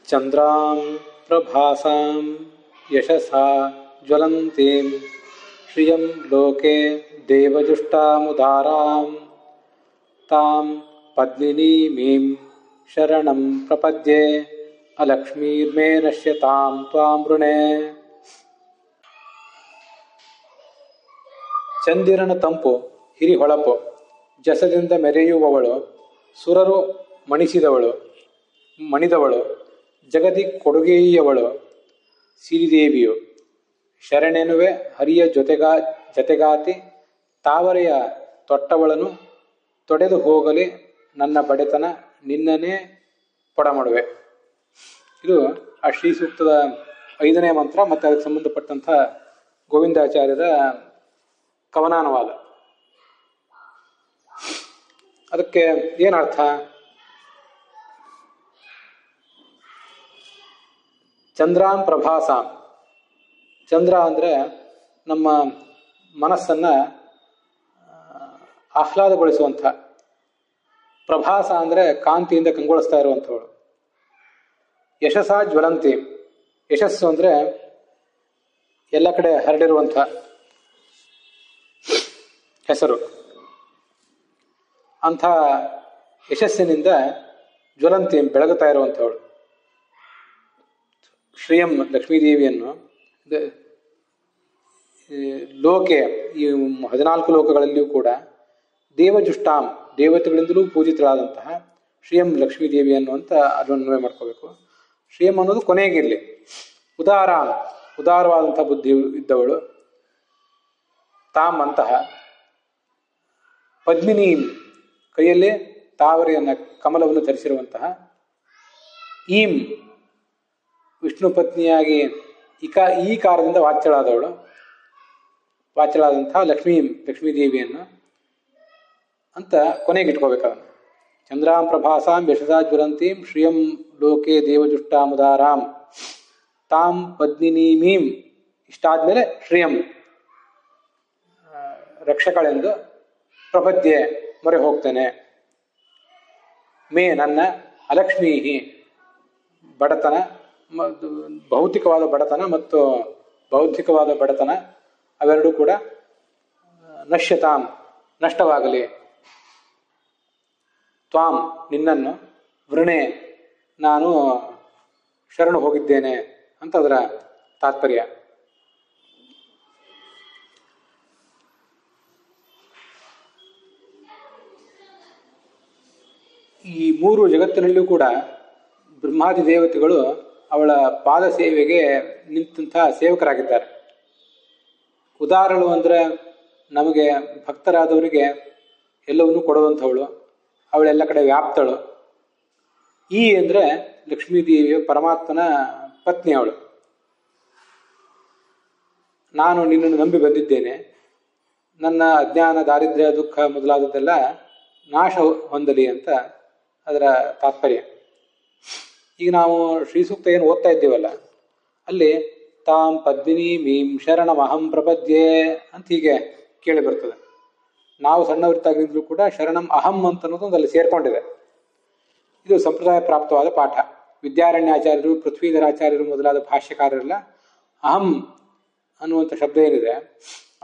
ಚಂದ್ರಾಂ ಪ್ರಭಾಸಾಂ ಯಶಸಾ ಜ್ವಲಂತೀಂ ಶ್ರಿಯಂ ಲೋಕೆ ದೇವಜುಷ್ಟಾಮುದಾರಾಂ ತಾಂ ಪದ್ಮಿನೀಮೀಂ ಶರಣಂ ಪ್ರಪದ್ಯೆ ಅಲಕ್ಷ್ಮೀರ್ಮೇ ನಶ್ಯತಾಂ ತ್ವಾಂ ವೃಣೇ. ಚಂದಿರನ ತಂಪು ಹಿರಿಹೊಳಪು ಜಸದಿಂದ ಮೆರೆಯುವವಳು, ಸುರರು ಮಣಿದವಳು, ಜಗದಿ ಕೊಡುಗೆಯವಳು ಸಿರಿದೇವಿಯು. ಶರಣೆನುವೆ ಹರಿಯ ಜೊತೆಗಾತಿ ತಾವರೆಯ ತೊಟ್ಟವಳನು, ತೊಡೆದು ಹೋಗಲಿ ನನ್ನ ಬಡೆತನ ನಿನ್ನನೇ ಪೊಡಮಡುವೆ. ಇದು ಆ ಶ್ರೀ ಸೂಕ್ತದ 5ನೇ ಮಂತ್ರ ಮತ್ತು ಅದಕ್ಕೆ ಸಂಬಂಧಪಟ್ಟಂಥ ಗೋವಿಂದಾಚಾರ್ಯರ ಕವನಾನುವಾದ. ಅದಕ್ಕೆ ಏನರ್ಥ? ಚಂದ್ರಾಂ ಪ್ರಭಾಸಾಂ. ಚಂದ್ರ ಅಂದರೆ ನಮ್ಮ ಮನಸ್ಸನ್ನು ಆಹ್ಲಾದಗೊಳಿಸುವಂಥ. ಪ್ರಭಾಸ ಅಂದರೆ ಕಾಂತಿಯಿಂದ ಕಂಗೊಳಿಸ್ತಾ ಇರುವಂಥವಳು. ಯಶಸ್ಸ ಜ್ವಲಂತಿ. ಯಶಸ್ಸು ಅಂದರೆ ಎಲ್ಲ ಕಡೆ ಹರಡಿರುವಂಥ ಹೆಸರು. ಅಂಥ ಯಶಸ್ಸಿನಿಂದ ಜ್ವಲಂತಿ ಬೆಳಗುತ್ತಾ ಇರುವಂಥವಳು. ಶ್ರೀಯಂ ಲಕ್ಷ್ಮೀದೇವಿಯನ್ನು ಲೋಕೆ, ಈ 14 ಲೋಕಗಳಲ್ಲಿಯೂ ಕೂಡ ದೇವಜುಷ್ಟಾಂ, ದೇವತೆಗಳಿಂದಲೂ ಪೂಜಿತರಾದಂತಹ ಶ್ರೀಯಂ ಲಕ್ಷ್ಮೀದೇವಿಯನ್ನು ಅಂತ ಅದನ್ನು ಅನ್ವಯ ಮಾಡ್ಕೋಬೇಕು. ಶ್ರೀಯಂ ಅನ್ನೋದು ಕೊನೆಗಿರಲಿ. ಉದಾರಾಂ, ಉದಾರವಾದಂತಹ ಬುದ್ಧಿ ಇದ್ದವಳು. ತಾಮ್ ಅಂತಹ. ಪದ್ಮಿನೀಂ, ಕೈಯಲ್ಲಿ ತಾವರೆಯನ್ನು ಕಮಲವನ್ನು ಧರಿಸಿರುವಂತಹ. ಈಂ, ವಿಷ್ಣು ಪತ್ನಿಯಾಗಿ ಈ ಕಾರದಿಂದ ವಾಚ್ಯಳಾದಂತಹ ಲಕ್ಷ್ಮೀದೇವಿಯನ್ನು ಅಂತ ಕೊನೆಗಿಟ್ಕೋಬೇಕು ಅದನ್ನು. ಚಂದ್ರಾಂ ಪ್ರಭಾಸಾಂ ಯಶಸಾ ಜ್ವಲಂತೀಂ ಶ್ರಿಯಂ ಲೋಕೆ ದೇವಜುಷ್ಟಾಮುದಾರಾಂ ತಾಂ ಪದ್ಮಿನೀಮೀಂ. ಇಷ್ಟಾದ್ಮೇಲೆ ಶ್ರಿಯಂ ರಕ್ಷಕಳೆಂದು ಪ್ರಪದ್ಯೆ ಮೊರೆ ಹೋಗ್ತೇನೆ. ಮೇ ನನ್ನ ಅಲಕ್ಷ್ಮೀಹಿ ಬಡತನ, ಭೌತಿಕವಾದ ಬಡತನ ಮತ್ತು ಬೌದ್ಧಿಕವಾದ ಬಡತನ ಅವೆರಡೂ ಕೂಡ ನಶ್ಯತಾಂ ನಷ್ಟವಾಗಲಿ. ತ್ವಾಂ ನಿನ್ನನ್ನು, ವೃಣೆ ನಾನು ಶರಣು ಹೋಗಿದ್ದೇನೆ ಅಂತ ಅದರ ತಾತ್ಪರ್ಯ. ಈ 3 ಜಗತ್ತಿನಲ್ಲೂ ಕೂಡ ಬ್ರಹ್ಮಾದಿ ದೇವತೆಗಳು ಅವಳ ಪಾದ ಸೇವೆಗೆ ನಿಂತಹ ಸೇವಕರಾಗಿದ್ದಾರೆ. ಉದಾರಳು ಅಂದರೆ ನಮಗೆ ಭಕ್ತರಾದವರಿಗೆ ಎಲ್ಲವನ್ನೂ ಕೊಡುವಂಥವಳು, ಅವಳೆಲ್ಲ ಕಡೆ ವ್ಯಾಪ್ತಳು. ಈ ಅಂದರೆ ಲಕ್ಷ್ಮೀದೇವಿಯ ಪರಮಾತ್ಮನ ಪತ್ನಿ ಅವಳು. ನಾನು ನಿನ್ನನ್ನು ನಂಬಿ ಬಂದಿದ್ದೇನೆ, ನನ್ನ ಅಜ್ಞಾನ, ದಾರಿದ್ರ್ಯ, ದುಃಖ ಮೊದಲಾದದ್ದೆಲ್ಲ ನಾಶ ಹೊಂದಲಿ ಅಂತ ಅದರ ತಾತ್ಪರ್ಯ. ಈಗ ನಾವು ಶ್ರೀ ಸೂಕ್ತ ಏನು ಓದ್ತಾ ಇದ್ದೀವಲ್ಲ, ಅಲ್ಲಿ ತಾಂ ಪದ್ಮಿನೀಮೀಂ ಶರಣಮಹಂ ಪ್ರಪದ್ಯೆ ಅಂತ ಹೀಗೆ ಕೇಳಿ ಬರ್ತದೆ. ನಾವು ಸಣ್ಣವರಿದ್ದಾಗಿಂದಲೂ ಕೂಡ ಶರಣಂ ಅಹಂ ಅಂತ ಅನ್ನೋದು ಅಲ್ಲಿ ಸೇರ್ಕೊಂಡಿದೆ. ಇದು ಸಂಪ್ರದಾಯ ಪ್ರಾಪ್ತವಾದ ಪಾಠ. ವಿದ್ಯಾರಣ್ಯಾಚಾರ್ಯರು, ಪೃಥ್ವೀಧರಾಚಾರ್ಯರು ಮೊದಲಾದ ಭಾಷ್ಯಕಾರರೆಲ್ಲ ಅಹಂ ಅನ್ನುವಂಥ ಶಬ್ದ ಏನಿದೆ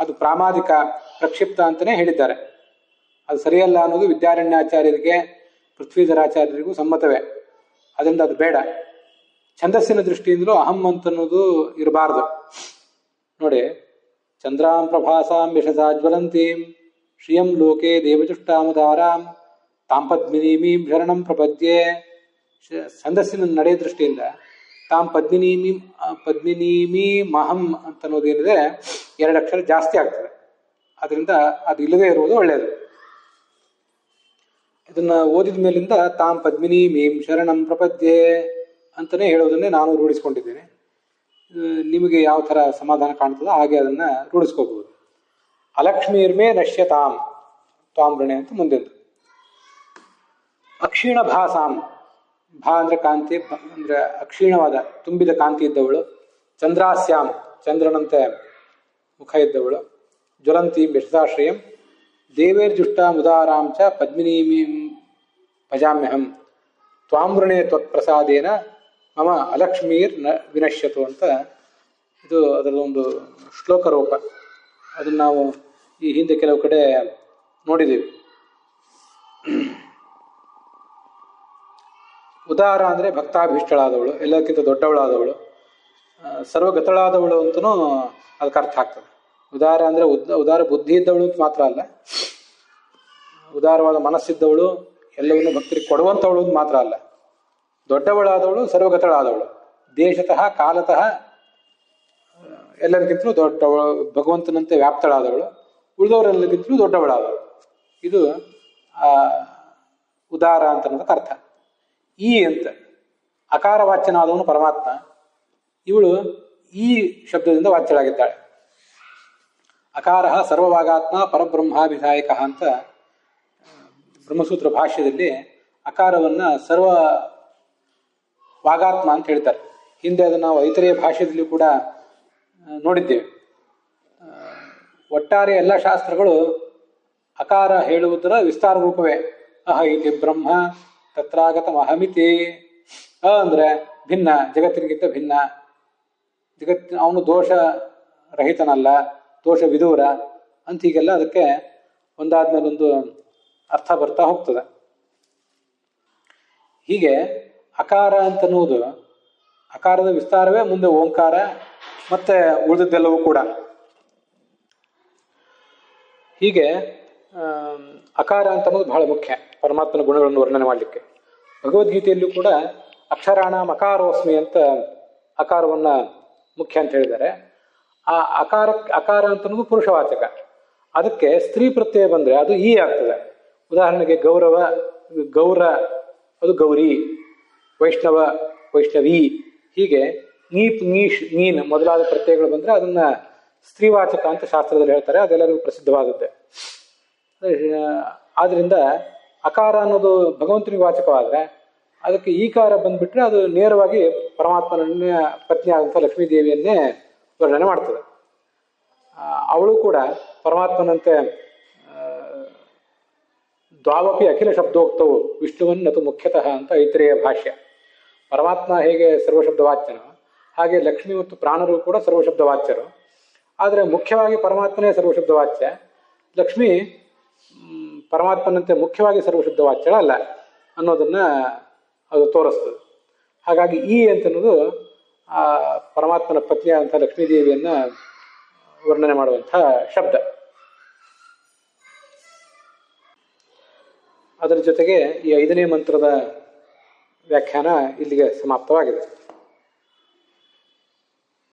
ಅದು ಪ್ರಾಮಾದಿಕ, ಪ್ರಕ್ಷಿಪ್ತ ಅಂತಲೇ ಹೇಳಿದ್ದಾರೆ. ಅದು ಸರಿಯಲ್ಲ ಅನ್ನೋದು ವಿದ್ಯಾರಣ್ಯಾಚಾರ್ಯರಿಗೆ, ಪೃಥ್ವೀಧರಾಚಾರ್ಯರಿಗೂ ಸಮ್ಮತವೇ. ಅದರಿಂದ ಅದು ಬೇಡ. ಛಂದಸ್ಸಿನ ದೃಷ್ಟಿಯಿಂದಲೂ ಅಹಂ ಅಂತನ್ನೋದು ಇರಬಾರ್ದು. ನೋಡಿ, ಚಂದ್ರಾಂ ಪ್ರಭಾಸಾಂ ಯಶಸಾ ಜ್ವಲಂತೀಂ ಶ್ರಿಯಂ ಲೋಕೆ ದೇವಜುಷ್ಟಾಮುದಾರಾಂ ತಾಂ ಪದ್ಮಿನೀಮೀಂ ಶರಣಂ ಪ್ರಪದ್ಯೆ. ಛಂದಸ್ಸಿನ ನಡೆಯ ದೃಷ್ಟಿಯಿಂದ ತಾಂ ಪದ್ಮಿನೀಮೀ ಮಹಂ ಅಂತನ್ನೋದೇನಿದೆ 2 ಅಕ್ಷರ ಜಾಸ್ತಿ ಆಗ್ತದೆ. ಅದರಿಂದ ಅದು ಇಲ್ಲದೇ ಇರುವುದು ಒಳ್ಳೆಯದು. ಇದನ್ನ ಓದಿದ ಮೇಲಿಂದ ತಾಂ ಪದ್ಮಿನೀಮೀಂ ಶರಣಂ ಪ್ರಪದ್ಯೆ ಅಂತಲೇ ಹೇಳೋದನ್ನೇ ನಾನು ರೂಢಿಸ್ಕೊಂಡಿದ್ದೇನೆ. ನಿಮಗೆ ಯಾವ ಥರ ಸಮಾಧಾನ ಕಾಣ್ತದೋ ಹಾಗೆ ಅದನ್ನು ರೂಢಿಸ್ಕೋಬಹುದು. ಅಲಕ್ಷ್ಮೀರ್ಮೇ ನಶ್ಯತಾಂ ತ್ವಾಂ ವೃಣೆ ಅಂತ ಮುಂದೆಂದು. ಅಕ್ಷೀಣ ಭಾಸಾಂ, ಭಾ ಅಂದರೆ ಕಾಂತಿ, ಅಂದರೆ ಅಕ್ಷೀಣವಾದ ತುಂಬಿದ ಕಾಂತಿ ಇದ್ದವಳು. ಚಂದ್ರಾಸ್ಯಾಂ, ಚಂದ್ರನಂತೆ ಮುಖ ಇದ್ದವಳು. ಜ್ವಲಂತೀಂ ಯಶಸಾಶ್ರಯಂ ದೇವೇರ್ಜುಷ್ಟಾಮುದಾರಾಂ ಚ ಪದ್ಮಿನೀಮೀಂ ಭಜಾಮ್ಯಹಂ ತ್ವಾಂ ವೃಣೆ ತ್ವತ್ಪ್ರಸಾದೇನ ಮಮ ಅಲಕ್ಷ್ಮೀರ್ ನ ವಿನಶ್ಯತು ಅಂತ ಇದು ಅದರದೊಂದು ಶ್ಲೋಕ ರೂಪ. ಅದನ್ನು ನಾವು ಈ ಹಿಂದೆ ಕೆಲವು ಕಡೆ ನೋಡಿದ್ದೀವಿ. ಉದಾರ ಅಂದರೆ ಭಕ್ತಾಭೀಷ್ಟಳಾದವಳು, ಎಲ್ಲಕ್ಕಿಂತ ದೊಡ್ಡವಳಾದವಳು, ಸರ್ವಗತಳಾದವಳು ಅಂತಲೂ ಅದಕ್ಕೆ ಅರ್ಥ ಆಗ್ತದೆ. ಉದಾರ ಅಂದರೆ ಉದಾರ ಬುದ್ಧಿ ಇದ್ದವಳು ಅಂತ ಮಾತ್ರ ಅಲ್ಲ, ಉದಾರವಾದ ಮನಸ್ಸಿದ್ದವಳು, ಎಲ್ಲವನ್ನು ಭಕ್ತರಿಗೆ ಕೊಡುವಂಥವಳು ಅಂತ ಮಾತ್ರ ಅಲ್ಲ, ದೊಡ್ಡವಳಾದವಳು, ಸರ್ವಗತಳಾದವಳು, ದೇಶತಃ ಕಾಲತಃ ಎಲ್ಲರಿಗಿಂತಲೂ ದೊಡ್ಡವಳು, ಭಗವಂತನಂತೆ ವ್ಯಾಪ್ತಳಾದವಳು, ಉಳಿದವರೆಲ್ಲರಿಗಿಂತಲೂ ದೊಡ್ಡವಳಾದವಳು. ಇದು ಉದಾರ ಅಂತ ಅನ್ನೋದಕ್ಕೆ ಅರ್ಥ. ಈ ಅಂತ ಅಕಾರ ವಾಚ್ಯನಾದವನು ಪರಮಾತ್ಮ. ಇವಳು ಈ ಶಬ್ದದಿಂದ ವಾಚ್ಯಳಾಗಿದ್ದಾಳೆ. ಅಕಾರ ಸರ್ವವಾಗಾತ್ಮ ಪರಬ್ರಹ್ಮಾಭಿಧಾಯಕ ಅಂತ ಬ್ರಹ್ಮಸೂತ್ರ ಭಾಷ್ಯದಲ್ಲಿ ಅಕಾರವನ್ನು ಸರ್ವ ವಾಗಾತ್ಮ ಅಂತ ಹೇಳ್ತಾರೆ. ಹಿಂದೆ ಅದನ್ನು ನಾವು ಐತರೇಯ ಭಾಷ್ಯದಲ್ಲಿ ಕೂಡ ನೋಡಿದ್ದೇವೆ. ಒಟ್ಟಾರೆ ಎಲ್ಲ ಶಾಸ್ತ್ರಗಳು ಅಕಾರ ಹೇಳುವುದರ ವಿಸ್ತಾರ ರೂಪವೇ. ಅಹ ಇತಿ ಬ್ರಹ್ಮ ತತ್ರಾಗತಂ ಅಹಮಿತಿ. ಅಂದರೆ ಭಿನ್ನ, ಜಗತ್ತಿನಗಿಂತ ಭಿನ್ನ, ಅವನು ದೋಷ ರಹಿತನಲ್ಲ, ದೋಷ ವಿದೂರ ಅಂತ ಹೀಗೆಲ್ಲ ಅದಕ್ಕೆ ಒಂದಾದ್ಮೇಲೆ ಒಂದು ಅರ್ಥ ಬರ್ತಾ ಹೋಗ್ತದೆ. ಹೀಗೆ ಅಕಾರ ಅಂತನ್ನುವುದು ಅಕಾರದ ವಿಸ್ತಾರವೇ ಮುಂದೆ ಓಂಕಾರ ಮತ್ತೆ ಉಳಿದದ್ದೆಲ್ಲವೂ ಕೂಡ. ಹೀಗೆ ಅಕಾರ ಅಂತನ್ನೋದು ಬಹಳ ಮುಖ್ಯ ಪರಮಾತ್ಮನ ಗುಣಗಳನ್ನು ವರ್ಣನೆ ಮಾಡಲಿಕ್ಕೆ. ಭಗವದ್ಗೀತೆಯಲ್ಲೂ ಕೂಡ ಅಕ್ಷರಾಣಾಂ ಅಕಾರೋಸ್ಮಿ ಅಂತ ಅಕಾರವನ್ನು ಮುಖ್ಯ ಅಂತ ಹೇಳಿದ್ದಾರೆ. ಆ ಅಕಾರ ಅಂತನ್ನೋದು ಪುರುಷವಾಚಕ. ಅದಕ್ಕೆ ಸ್ತ್ರೀ ಪ್ರತ್ಯಯ ಬಂದರೆ ಅದು ಈ ಆಗ್ತದೆ. ಉದಾಹರಣೆಗೆ ಗೌರವ, ಗೌರ ಅದು ಗೌರಿ, ವೈಷ್ಣವ ವೈಷ್ಣವಿ, ಹೀಗೆ ನೀಪ್ ನೀಶ್ ನೀನ್ ಮೊದಲಾದ ಪ್ರತ್ಯಯಗಳು ಬಂದರೆ ಅದನ್ನು ಸ್ತ್ರೀವಾಚಕ ಅಂತ ಶಾಸ್ತ್ರದಲ್ಲಿ ಹೇಳ್ತಾರೆ. ಅದೆಲ್ಲರಿಗೂ ಪ್ರಸಿದ್ಧವಾದದ್ದೇ. ಆದ್ದರಿಂದ ಅಕಾರ ಅನ್ನೋದು ಭಗವಂತನಿಗೆ ವಾಚಕವಾದರೆ ಅದಕ್ಕೆ ಈಕಾರ ಬಂದ್ಬಿಟ್ರೆ ಅದು ನೇರವಾಗಿ ಪರಮಾತ್ಮನನ್ನೇ ಪತ್ನಿ ಆದಂಥ ಲಕ್ಷ್ಮೀದೇವಿಯನ್ನೇ ವರ್ಣನೆ ಮಾಡ್ತದೆ. ಅವಳು ಕೂಡ ಪರಮಾತ್ಮನಂತೆ ದ್ವಾವಪಿ ಅಖಿಲ ಶಬ್ದೋಕ್ತವು ವಿಷ್ಣುವನ್ನತು ಮುಖ್ಯತಃ ಅಂತ ಐತರೇಯ ಭಾಷ್ಯ. ಪರಮಾತ್ಮ ಹೇಗೆ ಸರ್ವಶಬ್ದವಾಚ್ಯನೋ ಹಾಗೆ ಲಕ್ಷ್ಮಿ ಮತ್ತು ಪ್ರಾಣರು ಕೂಡ ಸರ್ವಶಬ್ದವಾಚ್ಯರು. ಆದರೆ ಮುಖ್ಯವಾಗಿ ಪರಮಾತ್ಮನೇ ಸರ್ವಶಬ್ದವಾಚ್ಯ, ಲಕ್ಷ್ಮಿ ಪರಮಾತ್ಮನಂತೆ ಮುಖ್ಯವಾಗಿ ಸರ್ವಶಬ್ದವಾಚ್ಯಳ ಅಲ್ಲ ಅನ್ನೋದನ್ನು ಅದು ತೋರಿಸ್ತದೆ. ಹಾಗಾಗಿ ಈ ಅಂತನ್ನೋದು ಆ ಪರಮಾತ್ಮನ ಪತ್ನಿಯಾದಂಥ ಲಕ್ಷ್ಮೀದೇವಿಯನ್ನು ವರ್ಣನೆ ಮಾಡುವಂಥ ಶಬ್ದ. ಅದರ ಜೊತೆಗೆ ಈ 5ನೇ ಮಂತ್ರದ ವ್ಯಾಖ್ಯಾನ ಇಲ್ಲಿಗೆ ಸಮಾಪ್ತವಾಗಿದೆ.